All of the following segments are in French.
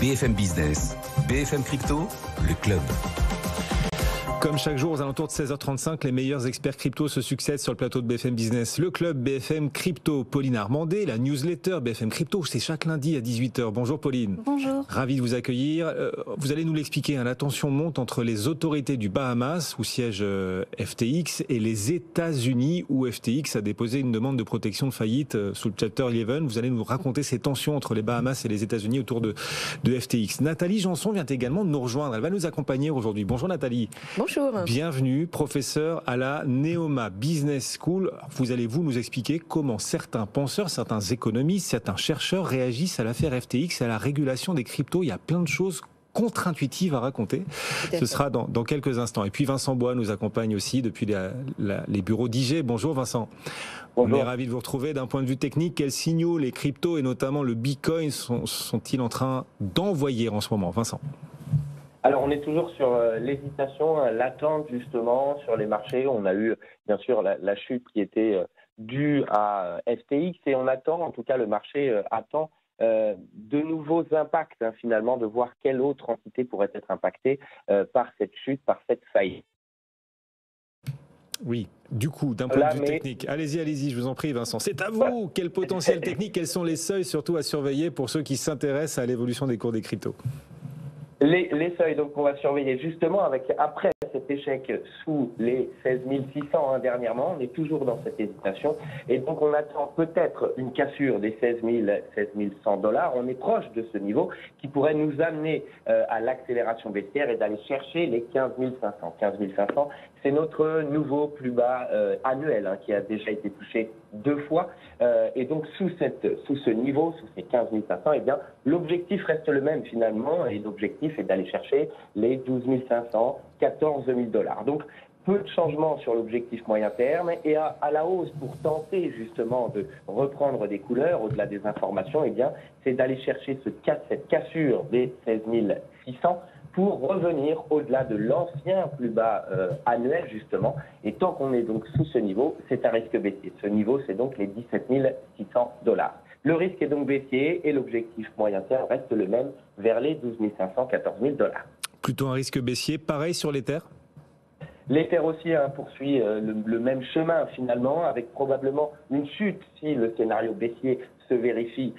BFM Business, BFM Crypto, le club. Comme chaque jour, aux alentours de 16h35, les meilleurs experts crypto se succèdent sur le plateau de BFM Business. Le club BFM Crypto, Pauline Armandé, la newsletter BFM Crypto, c'est chaque lundi à 18h. Bonjour Pauline. Bonjour. Ravi de vous accueillir. Vous allez nous l'expliquer, la tension monte entre les autorités du Bahamas, où siège FTX, et les États-Unis, où FTX a déposé une demande de protection de faillite sous le Chapter 11. Vous allez nous raconter ces tensions entre les Bahamas et les États-Unis autour de FTX. Nathalie Janson vient également de nous rejoindre. Elle va nous accompagner aujourd'hui. Bonjour Nathalie. Bonjour. Bienvenue, professeur à la Neoma Business School. Vous allez nous expliquer comment certains penseurs, certains économistes, certains chercheurs réagissent à l'affaire FTX, à la régulation des cryptos. Il y a plein de choses contre-intuitives à raconter. Ce sera dans quelques instants. Et puis Vincent Bois nous accompagne aussi depuis les bureaux d'IG. Bonjour Vincent. Bonjour. On est ravis de vous retrouver. D'un point de vue technique, quels signaux les cryptos et notamment le Bitcoin sont-ils en train d'envoyer en ce moment, Vincent ? Alors, on est toujours sur l'hésitation, l'attente justement sur les marchés. On a eu bien sûr la chute qui était due à FTX et on attend, en tout cas le marché attend de nouveaux impacts finalement, de voir quelle autre entité pourrait être impactée par cette chute, par cette faillite. Oui, du coup, d'un point de vue technique, allez-y, je vous en prie Vincent, c'est à vous. Quel potentiel technique, quels sont les seuils surtout à surveiller pour ceux qui s'intéressent à l'évolution des cours des cryptos ? Les seuils, donc on va surveiller justement après cet échec sous les 16 600 dernièrement, on est toujours dans cette hésitation et donc on attend peut-être une cassure des 16 100 $. On est proche de ce niveau qui pourrait nous amener à l'accélération baissière et d'aller chercher les 15 500. 15 500, c'est notre nouveau plus bas annuel qui a déjà été touché 2 fois et donc sous ce niveau, sous ces 15 500, eh bien l'objectif reste le même finalement et l'objectif est d'aller chercher les 12 500, 14 000 $. Donc peu de changements sur l'objectif moyen terme et à la hausse pour tenter justement de reprendre des couleurs au-delà des informations, eh bien c'est d'aller chercher cette cassure des 16 600 pour revenir au-delà de l'ancien plus bas annuel justement. Et tant qu'on est donc sous ce niveau, c'est un risque baissier. Ce niveau, c'est donc les 17 600 $. Le risque est donc baissier et l'objectif moyen terme reste le même vers les 12 500, 14 000 $. Plutôt un risque baissier, pareil sur l'Ether ? L'Ether aussi poursuit le même chemin finalement, avec probablement une chute si le scénario baissier se vérifie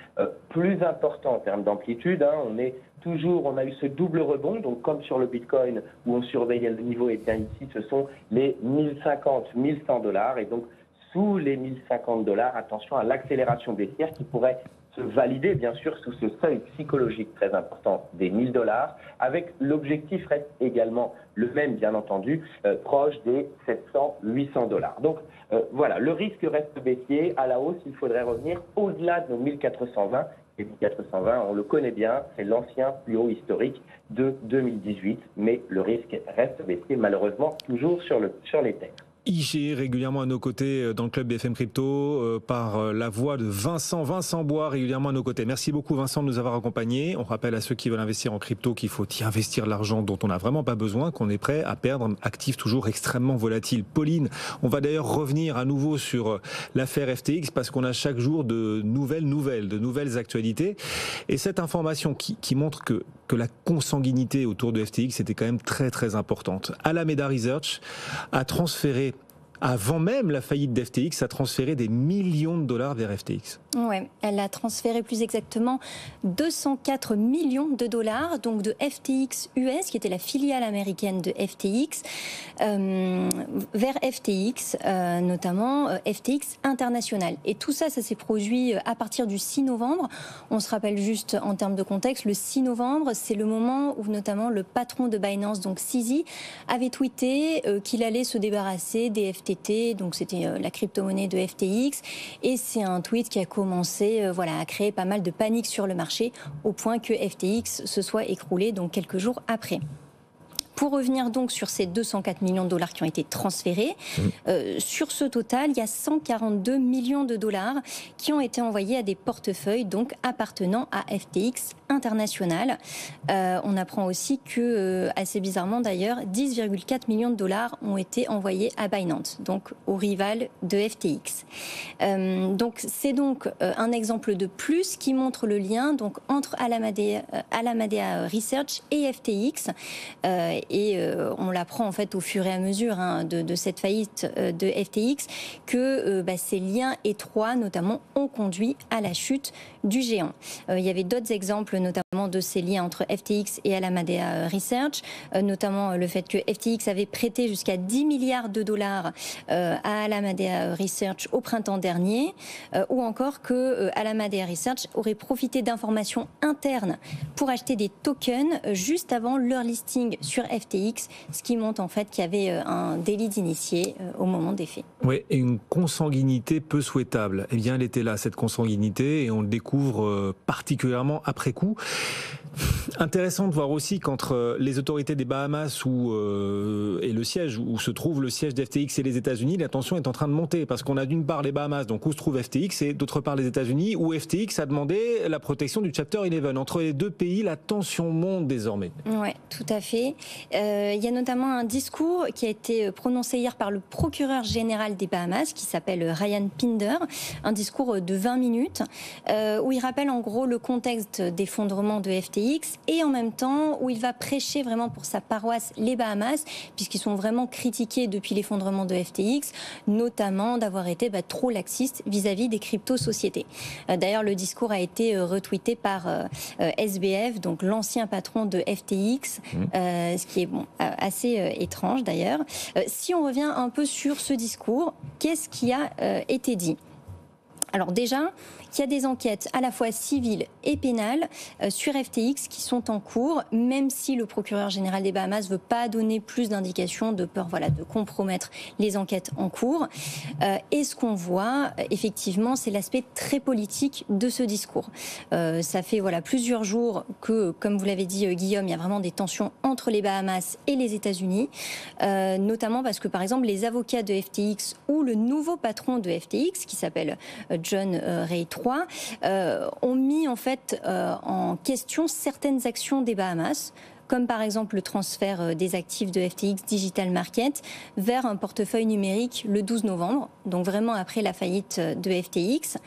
plus important en termes d'amplitude. On a eu ce double rebond, donc comme sur le Bitcoin où on surveillait le niveau, et bien ici ce sont les 1050, 1100 $, et donc sous les 1050 $, attention à l'accélération baissière qui pourrait se valider bien sûr sous ce seuil psychologique très important des 1000 $, avec l'objectif reste également le même bien entendu, proche des 700, 800 $. Donc voilà, le risque reste baissier. À la hausse, il faudrait revenir au-delà de nos 1420. Et 1420, on le connaît bien, c'est l'ancien plus haut historique de 2018, mais le risque reste baissier malheureusement toujours sur les terres. IG régulièrement à nos côtés dans le club BFM Crypto par la voix de Vincent Bois régulièrement à nos côtés. Merci beaucoup Vincent de nous avoir accompagnés. On rappelle à ceux qui veulent investir en crypto qu'il faut y investir de l'argent dont on n'a vraiment pas besoin, qu'on est prêt à perdre, actif toujours extrêmement volatile. Pauline, on va d'ailleurs revenir à nouveau sur l'affaire FTX parce qu'on a chaque jour de nouvelles actualités. Et cette information qui montre que la consanguinité autour de FTX était quand même très très importante. Alameda Research a transféré, avant même la faillite d'FTX, a transféré des millions de dollars vers FTX. Ouais, elle a transféré plus exactement 204 millions de dollars, donc de FTX US, qui était la filiale américaine de FTX, vers FTX, notamment FTX International. Et tout ça s'est produit à partir du 6 novembre. On se rappelle juste en termes de contexte, le 6 novembre, c'est le moment où notamment le patron de Binance, donc CZ, avait tweeté qu'il allait se débarrasser des FTT, donc c'était la crypto-monnaie de FTX, et c'est un tweet qui a commencé à créer pas mal de panique sur le marché au point que FTX se soit écroulé donc quelques jours après. Pour revenir donc sur ces 204 millions de dollars qui ont été transférés, sur ce total, il y a 142 millions de dollars qui ont été envoyés à des portefeuilles donc appartenant à FTX International. On apprend aussi que, assez bizarrement d'ailleurs, 10,4 millions de dollars ont été envoyés à Binance, donc au rival de FTX. Donc c'est donc un exemple de plus qui montre le lien donc entre Alameda Research et FTX. On l'apprend en fait au fur et à mesure de cette faillite de FTX que ces liens étroits notamment ont conduit à la chute du géant. Il y avait d'autres exemples notamment de ces liens entre FTX et Alameda Research, notamment le fait que FTX avait prêté jusqu'à 10 milliards de dollars à Alameda Research au printemps dernier, ou encore que Alameda Research aurait profité d'informations internes pour acheter des tokens juste avant leur listing sur FTX, ce qui montre en fait qu'il y avait un délit d'initié au moment des faits. Oui, et une consanguinité peu souhaitable. Eh bien, elle était là, cette consanguinité, et on le découvre particulièrement après coup. Intéressant de voir aussi qu'entre les autorités des Bahamas et le siège où se trouve le siège d'FTX et les États-Unis, la tension est en train de monter parce qu'on a d'une part les Bahamas, donc où se trouve FTX, et d'autre part les États-Unis où FTX a demandé la protection du Chapter 11. Entre les deux pays, la tension monte désormais. Oui, tout à fait. Il y a notamment un discours qui a été prononcé hier par le procureur général des Bahamas qui s'appelle Ryan Pinder, un discours de 20 minutes où il rappelle en gros le contexte d'effondrement de FTX et en même temps où il va prêcher vraiment pour sa paroisse les Bahamas, puisqu'ils sont vraiment critiqués depuis l'effondrement de FTX, notamment d'avoir été trop laxistes vis-à-vis des crypto-sociétés. D'ailleurs, le discours a été retweeté par SBF, donc l'ancien patron de FTX, ce qui est assez étrange d'ailleurs. Si on revient un peu sur ce discours, qu'est-ce qui a été dit ? Alors déjà, il y a des enquêtes à la fois civiles et pénales sur FTX qui sont en cours, même si le procureur général des Bahamas ne veut pas donner plus d'indications de peur de compromettre les enquêtes en cours. Et ce qu'on voit, effectivement, c'est l'aspect très politique de ce discours. Ça fait plusieurs jours que, comme vous l'avez dit Guillaume, il y a vraiment des tensions entre les Bahamas et les États-Unis, notamment parce que, par exemple, les avocats de FTX ou le nouveau patron de FTX, qui s'appelle John Ray III, ont mis en fait en question certaines actions des Bahamas, comme par exemple le transfert des actifs de FTX Digital Market vers un portefeuille numérique le 12 novembre, donc vraiment après la faillite de FTX.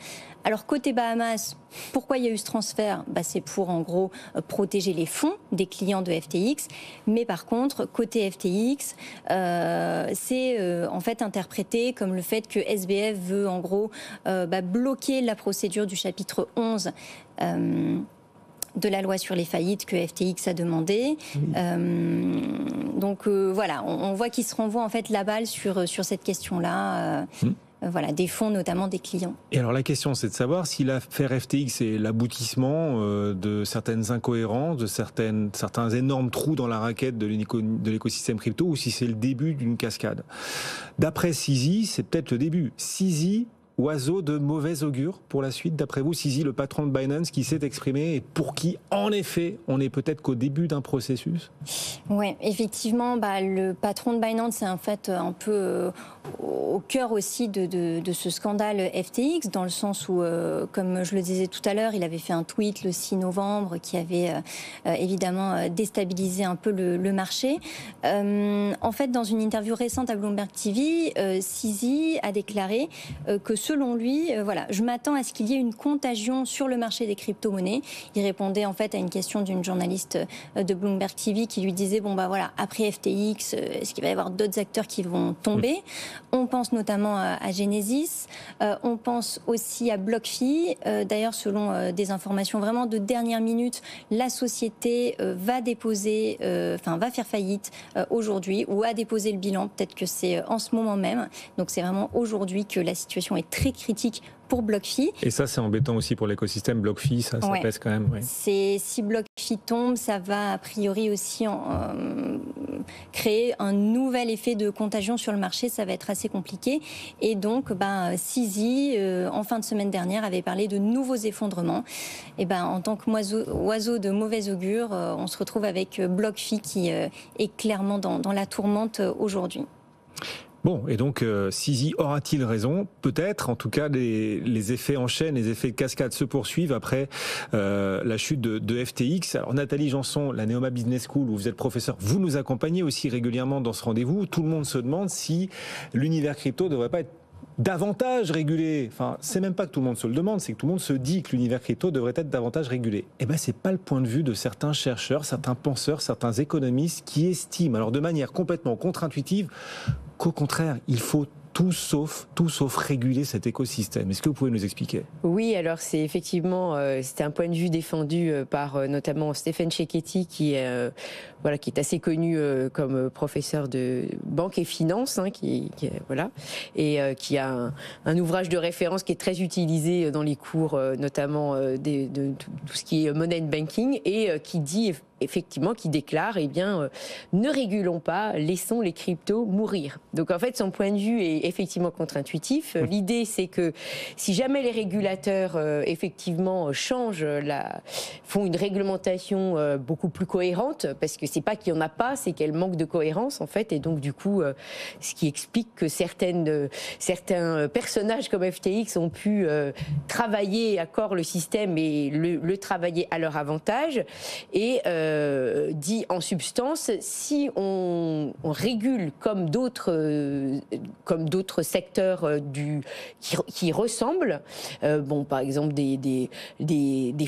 Alors côté Bahamas, pourquoi il y a eu ce transfert ? C'est pour en gros protéger les fonds des clients de FTX, mais par contre côté FTX, c'est en fait interprété comme le fait que SBF veut en gros bloquer la procédure du chapitre 11 de la loi sur les faillites que FTX a demandé. Donc on voit qu'il se renvoie en fait la balle sur cette question-là. Des fonds, notamment des clients. Et alors la question, c'est de savoir si l'affaire FTX est l'aboutissement de certaines incohérences, de certains énormes trous dans la raquette de l'écosystème crypto, ou si c'est le début d'une cascade. D'après CZ, c'est peut-être le début. CZ, oiseau de mauvais augure pour la suite, d'après vous, CZ, le patron de Binance, qui s'est exprimé et pour qui, en effet, on n'est peut-être qu'au début d'un processus ? Oui, effectivement, le patron de Binance, c'est en fait un peu au cœur aussi de ce scandale FTX, dans le sens où, comme je le disais tout à l'heure, il avait fait un tweet le 6 novembre qui avait évidemment déstabilisé un peu le marché. En fait, dans une interview récente à Bloomberg TV, CZ a déclaré que selon lui, je m'attends à ce qu'il y ait une contagion sur le marché des crypto-monnaies. Il répondait en fait à une question d'une journaliste de Bloomberg TV qui lui disait après FTX, est-ce qu'il va y avoir d'autres acteurs qui vont tomber ? On pense notamment à Genesis, on pense aussi à BlockFi. D'ailleurs, selon des informations vraiment de dernière minute, la société va faire faillite aujourd'hui ou a déposé le bilan. Peut-être que c'est en ce moment même. Donc c'est vraiment aujourd'hui que la situation est très critique pour BlockFi. Et ça, c'est embêtant aussi pour l'écosystème. BlockFi, ça pèse quand même. Ouais. Si BlockFi tombe, ça va a priori aussi créer un nouvel effet de contagion sur le marché, ça va être assez compliqué. Et donc, CZ, en fin de semaine dernière, avait parlé de nouveaux effondrements. Et en tant qu'oiseau de mauvais augure, on se retrouve avec BlockFi qui est clairement dans la tourmente aujourd'hui. Bon, et donc, CZ aura-t-il raison? Peut-être. En tout cas, les effets en chaîne, les effets de cascade se poursuivent après la chute de FTX. Alors, Nathalie Janson, la Neoma Business School, où vous êtes professeur, vous nous accompagnez aussi régulièrement dans ce rendez-vous. Tout le monde se demande si l'univers crypto ne devrait pas être davantage régulé. Enfin, c'est même pas que tout le monde se le demande, c'est que tout le monde se dit que l'univers crypto devrait être davantage régulé. Eh ben, c'est pas le point de vue de certains chercheurs, certains penseurs, certains économistes qui estiment, alors de manière complètement contre-intuitive, qu'au contraire, il faut tout sauf réguler cet écosystème. Est-ce que vous pouvez nous expliquer? Oui, alors c'est effectivement, c'était un point de vue défendu par notamment Stephen Cecchetti, qui est assez connu comme professeur de banque et finance, qui a un ouvrage de référence qui est très utilisé dans les cours, notamment de tout ce qui est money and banking, et qui dit effectivement, qui déclare, ne régulons pas, laissons les cryptos mourir. Donc en fait, son point de vue est effectivement contre-intuitif. L'idée, c'est que si jamais les régulateurs, effectivement, font une réglementation beaucoup plus cohérente, parce que c'est pas qu'il y en a pas, c'est qu'elle manque de cohérence, en fait, et donc du coup, ce qui explique que certains personnages comme FTX ont pu travailler à corps le système et le travailler à leur avantage, et dit en substance, si on régule comme d'autres secteurs qui ressemblent, par exemple des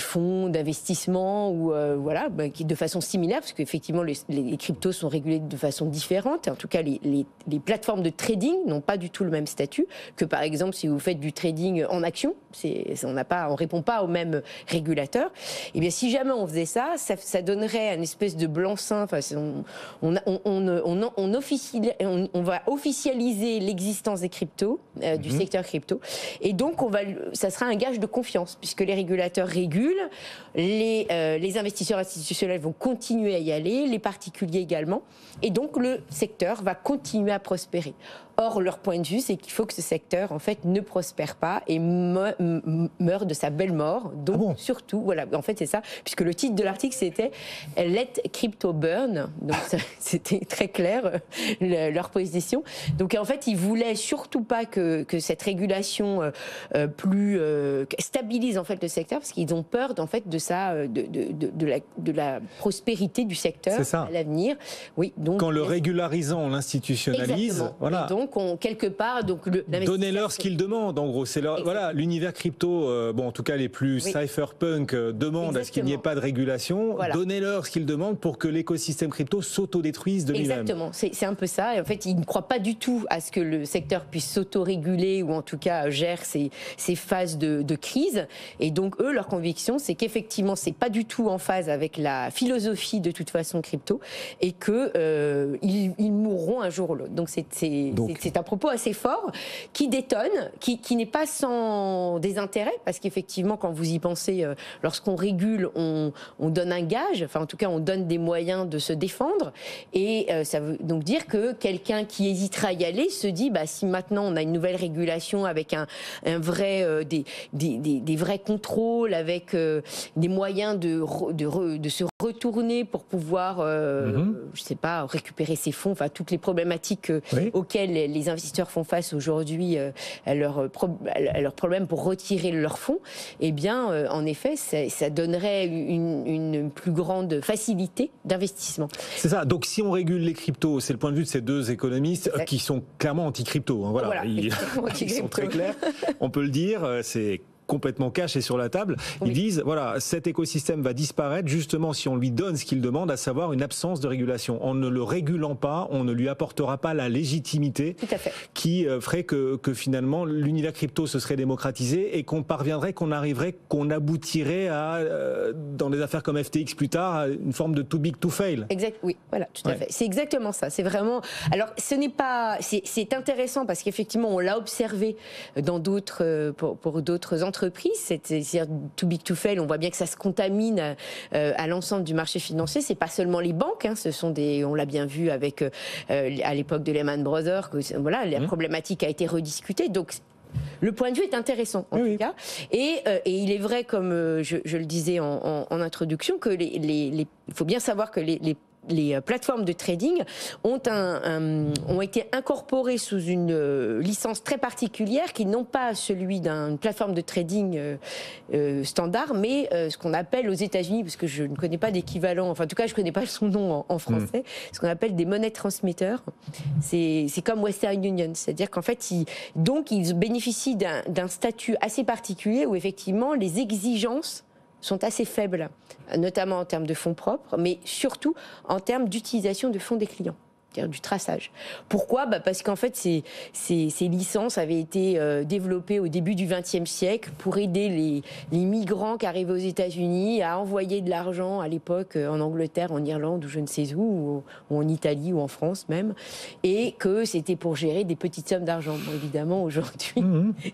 fonds d'investissement ou qui de façon similaire, parce qu'effectivement les cryptos sont régulés de façon différente. En tout cas, les plateformes de trading n'ont pas du tout le même statut que par exemple si vous faites du trading en action. On répond pas aux mêmes régulateurs. Et bien si jamais on faisait ça donnerait une espèce de blanc-seing. Enfin, on va officialiser l'existence des cryptos, du secteur crypto, et donc ça sera un gage de confiance puisque les régulateurs régulent, les investisseurs institutionnels vont continuer à y aller, les particuliers également, et donc le secteur va continuer à prospérer. Or, leur point de vue, c'est qu'il faut que ce secteur, en fait, ne prospère pas et meure de sa belle mort. Donc, surtout, en fait, c'est ça, puisque le titre de l'article, c'était « Let Crypto Burn ». Donc, c'était très clair, leur position. Donc, en fait, ils voulaient surtout pas que cette régulation plus stabilise, en fait, le secteur, parce qu'ils ont peur, en fait, de la prospérité du secteur à l'avenir. Oui, donc, quand le régularisant, on l'institutionnalise, exactement. Voilà. Et donc, donnez-leur ce qu'ils demandent, en gros. C'est l'univers crypto, en tout cas les plus cypherpunk demandent à ce qu'il n'y ait pas de régulation. Voilà. Donnez-leur ce qu'ils demandent pour que l'écosystème crypto s'autodétruise de lui-même. Exactement, c'est un peu ça. Et en fait, ils ne croient pas du tout à ce que le secteur puisse s'autoréguler ou en tout cas gère ces phases de crise. Et donc, eux, leur conviction, c'est qu'effectivement, c'est pas du tout en phase avec la philosophie de toute façon crypto et que ils mourront un jour ou l'autre. Donc, c'est un propos assez fort qui détonne, qui n'est pas sans désintérêt, parce qu'effectivement, quand vous y pensez, lorsqu'on régule, on donne un gage, enfin en tout cas on donne des moyens de se défendre, et ça veut donc dire que quelqu'un qui hésiterait à y aller se dit, si maintenant on a une nouvelle régulation avec des vrais contrôles, avec des moyens de se retourner pour pouvoir, je sais pas, récupérer ses fonds, enfin toutes les problématiques auxquelles les investisseurs font face aujourd'hui à leurs problèmes pour retirer leurs fonds, en effet, ça donnerait une plus grande facilité d'investissement. C'est ça. Donc, si on régule les cryptos, c'est le point de vue de ces deux économistes qui sont clairement anti-crypto. Ils sont très clairs. On peut le dire. C'est complètement caché sur la table. Ils disent, cet écosystème va disparaître justement si on lui donne ce qu'il demande, à savoir une absence de régulation. En ne le régulant pas, on ne lui apportera pas la légitimité qui ferait que finalement l'univers crypto se serait démocratisé et qu'on aboutirait à, dans des affaires comme FTX plus tard, à une forme de too big to fail. Oui, voilà, tout à fait. C'est exactement ça. C'est vraiment. Alors, ce n'est pas. C'est intéressant parce qu'effectivement, on l'a observé dans d'autres pour d'autres entreprises entreprises, c'est-à-dire too big to fail, on voit bien que ça se contamine à l'ensemble du marché financier. C'est pas seulement les banques, hein, ce sont on l'a bien vu avec à l'époque de Lehman Brothers, que voilà, la problématique a été rediscutée. Donc le point de vue est intéressant en tout cas, et il est vrai, comme je le disais en introduction, que il faut bien savoir que les plateformes de trading ont été incorporées sous une licence très particulière qui n'ont pas celui d'une plateforme de trading standard, mais ce qu'on appelle aux États-Unis, parce que je ne connais pas d'équivalent, enfin en tout cas je ne connais pas son nom en français, ce qu'on appelle des monnaies transmetteurs. C'est comme Western Union, c'est-à-dire qu'en fait ils bénéficient d'un statut assez particulier où effectivement les exigences sont assez faibles, notamment en termes de fonds propres, mais surtout en termes d'utilisation de fonds des clients, c'est-à-dire du traçage. Pourquoi ? Parce qu'en fait, ces licences avaient été développées au début du XXe siècle pour aider les migrants qui arrivaient aux États-Unis à envoyer de l'argent à l'époque en Angleterre, en Irlande ou je ne sais où, ou en Italie ou en France même, et que c'était pour gérer des petites sommes d'argent. Bon, évidemment, aujourd'hui,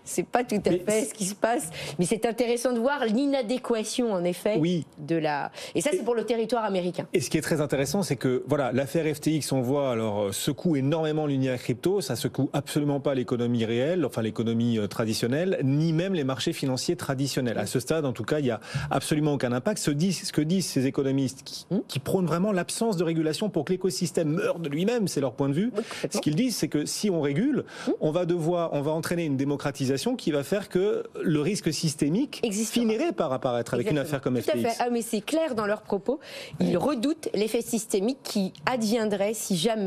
c'est pas tout à fait ce qui se passe, mais c'est intéressant de voir l'inadéquation, en effet, de la... Et ça, c'est pour le territoire américain. Et ce qui est très intéressant, c'est que, voilà, l'affaire FTX, on voit, alors, secoue énormément l'univers crypto, ça secoue absolument pas l'économie réelle, enfin l'économie traditionnelle, ni même les marchés financiers traditionnels. À ce stade, en tout cas, il y a absolument aucun impact. Ce que disent ces économistes qui prônent vraiment l'absence de régulation pour que l'écosystème meure de lui-même, c'est leur point de vue. Ce qu'ils disent, c'est que si on régule, on va entraîner une démocratisation qui va faire que le risque systémique finirait par apparaître avec une affaire comme FTX. Tout à fait. Ah, mais c'est clair dans leurs propos. Ils redoutent l'effet systémique qui adviendrait si jamais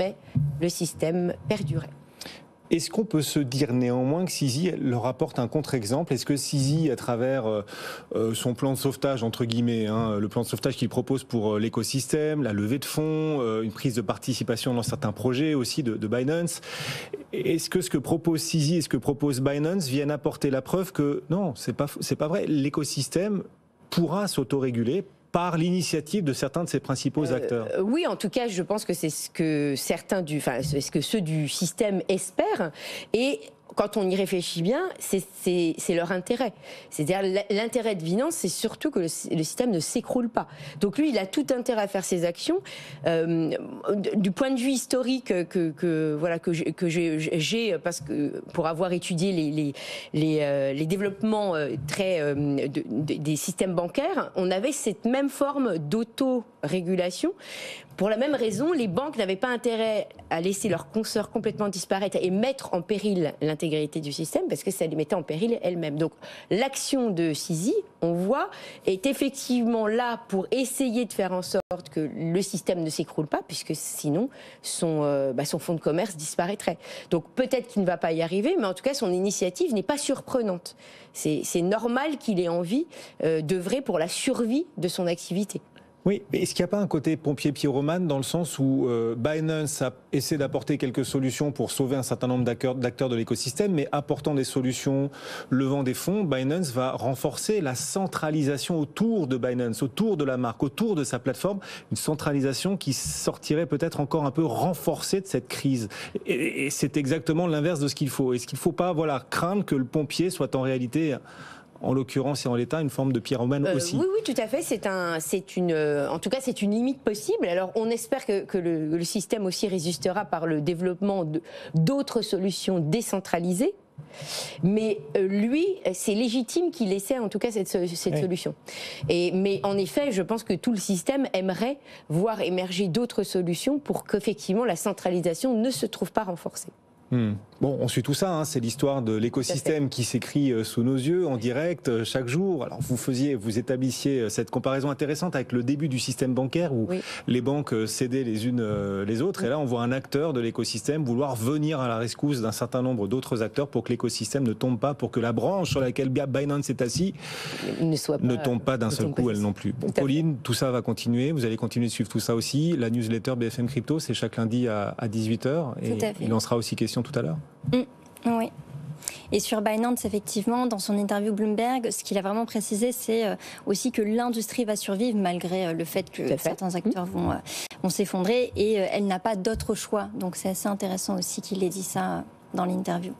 le système perdurait. Est-ce qu'on peut se dire néanmoins que CZ leur apporte un contre-exemple ? Est-ce que CZ, à travers son plan de sauvetage, entre guillemets, le plan de sauvetage qu'il propose pour l'écosystème, la levée de fonds, une prise de participation dans certains projets aussi de Binance, est-ce que ce que propose CZ et ce que propose Binance viennent apporter la preuve que non, c'est pas vrai, l'écosystème pourra s'autoréguler par l'initiative de certains de ses principaux acteurs? Oui, en tout cas, je pense que c'est ce que c'est ce que ceux du système espèrent. Et quand on y réfléchit bien, c'est leur intérêt. C'est-à-dire l'intérêt de Binance, c'est surtout que le système ne s'écroule pas. Donc lui, il a tout intérêt à faire ses actions. Du point de vue historique que j'ai, parce que pour avoir étudié les développements des systèmes bancaires, on avait cette même forme d'auto-régulation. Pour la même raison, les banques n'avaient pas intérêt à laisser leurs consorts complètement disparaître et mettre en péril l'intégrité du système, parce que ça les mettait en péril elles-mêmes. Donc l'action de CZ, on voit, est effectivement là pour essayer de faire en sorte que le système ne s'écroule pas, puisque sinon son fonds de commerce disparaîtrait. Donc peut-être qu'il ne va pas y arriver, mais en tout cas son initiative n'est pas surprenante. C'est normal qu'il ait envie d'œuvrer pour la survie de son activité. Oui, mais est-ce qu'il n'y a pas un côté pompier pyromane dans le sens où Binance a essayé d'apporter quelques solutions pour sauver un certain nombre d'acteurs de l'écosystème, mais apportant des solutions, levant des fonds, Binance va renforcer la centralisation autour de Binance, autour de la marque, autour de sa plateforme, une centralisation qui sortirait peut-être encore un peu renforcée de cette crise. Et c'est exactement l'inverse de ce qu'il faut. Est-ce qu'il ne faut pas craindre que le pompier soit en réalité, en l'occurrence et en l'état, une forme de pyromane aussi? Oui, tout à fait. En tout cas, c'est une limite possible. Alors, on espère que le système aussi résistera par le développement d'autres solutions décentralisées. Mais lui, c'est légitime qu'il essaie en tout cas cette solution. Mais en effet, je pense que tout le système aimerait voir émerger d'autres solutions pour qu'effectivement la centralisation ne se trouve pas renforcée. Bon, on suit tout ça, c'est l'histoire de l'écosystème qui s'écrit sous nos yeux en direct chaque jour. Alors vous établissiez cette comparaison intéressante avec le début du système bancaire où les banques cédaient les unes les autres, et là on voit un acteur de l'écosystème vouloir venir à la rescousse d'un certain nombre d'autres acteurs pour que l'écosystème ne tombe pas, pour que la branche sur laquelle Binance est assis ne tombe pas d'un seul coup elle non plus. Bon, Pauline, tout ça va continuer, vous allez continuer de suivre tout ça aussi. La newsletter BFM Crypto, c'est chaque lundi à 18h et il en sera aussi question tout à l'heure. Oui. Et sur Binance, effectivement, dans son interview Bloomberg, ce qu'il a vraiment précisé, c'est aussi que l'industrie va survivre malgré le fait que certains acteurs vont s'effondrer, et elle n'a pas d'autre choix. Donc c'est assez intéressant aussi qu'il ait dit ça dans l'interview.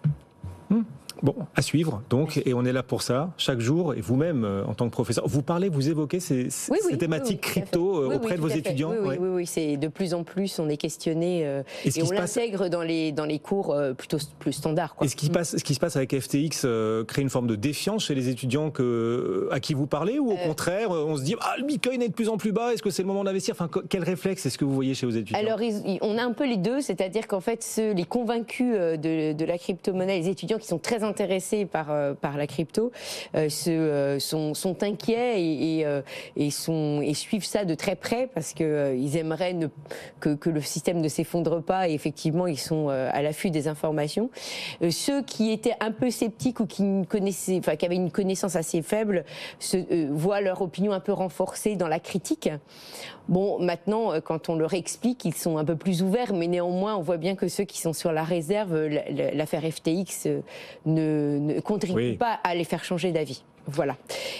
Bon, à suivre, donc, et on est là pour ça, chaque jour, et vous-même, en tant que professeur, vous évoquez ces thématiques crypto auprès de vos étudiants. Oui, c'est de plus en plus, on est questionné, et on l'intègre dans les cours plutôt plus standards. Quoi. Et ce qui se passe avec FTX crée une forme de défiance chez les étudiants à qui vous parlez, ou au contraire, on se dit, le Bitcoin est de plus en plus bas, est-ce que c'est le moment d'investir? Enfin, quel réflexe est-ce que vous voyez chez vos étudiants? Alors, on a un peu les deux, c'est-à-dire qu'en fait, les convaincus de la crypto-monnaie, les étudiants qui sont très intéressés par la crypto, sont inquiets et suivent ça de très près parce qu'ils aimeraient que le système ne s'effondre pas, et effectivement, ils sont à l'affût des informations. Ceux qui étaient un peu sceptiques ou qui avaient une connaissance assez faible voient leur opinion un peu renforcée dans la critique. Bon, maintenant, quand on leur explique, ils sont un peu plus ouverts, mais néanmoins, on voit bien que ceux qui sont sur la réserve, l'affaire FTX ne contribue pas à les faire changer d'avis. Voilà.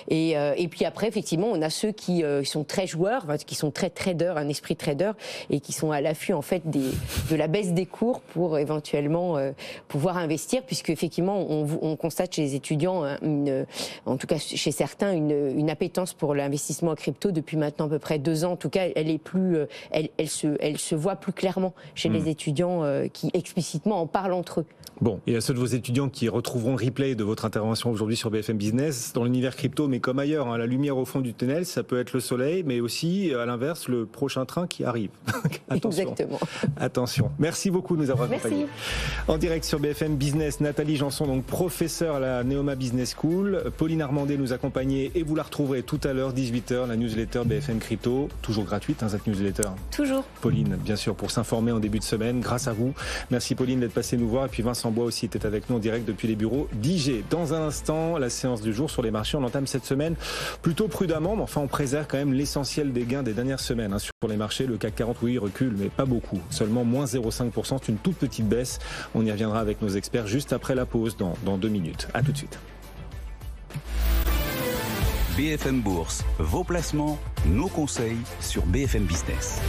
Et puis après, effectivement, on a ceux qui sont très joueurs, qui sont très traders, un esprit trader, et qui sont à l'affût en fait de la baisse des cours pour éventuellement pouvoir investir, puisque effectivement, on constate chez les étudiants, en tout cas chez certains, une appétence pour l'investissement en crypto depuis maintenant à peu près 2 ans. En tout cas, elle se voit plus clairement chez les étudiants qui explicitement en parlent entre eux. Bon, et à ceux de vos étudiants qui retrouveront le replay de votre intervention aujourd'hui sur BFM Business, dans l'univers crypto, mais comme ailleurs, la lumière au fond du tunnel, ça peut être le soleil, mais aussi, à l'inverse, le prochain train qui arrive. Attention. Exactement. Attention. Merci beaucoup de nous avoir accompagnés. En direct sur BFM Business, Nathalie Janson, donc professeure à la Neoma Business School. Pauline Armandet nous accompagnait, et vous la retrouverez tout à l'heure, 18h, la newsletter BFM Crypto. Toujours gratuite, cette newsletter. Toujours. Pauline, bien sûr, pour s'informer en début de semaine, grâce à vous. Merci Pauline d'être passée nous voir. Et puis Vincent Bois aussi était avec nous en direct depuis les bureaux d'IG. Dans un instant, la séance du jour sur les marchés. On entame cette semaine plutôt prudemment, mais enfin on préserve quand même l'essentiel des gains des dernières semaines. Sur les marchés, le CAC 40, oui, recule, mais pas beaucoup. Seulement moins 0,5%, c'est une toute petite baisse. On y reviendra avec nos experts juste après la pause, dans 2 minutes. À tout de suite. BFM Bourse, vos placements, nos conseils sur BFM Business.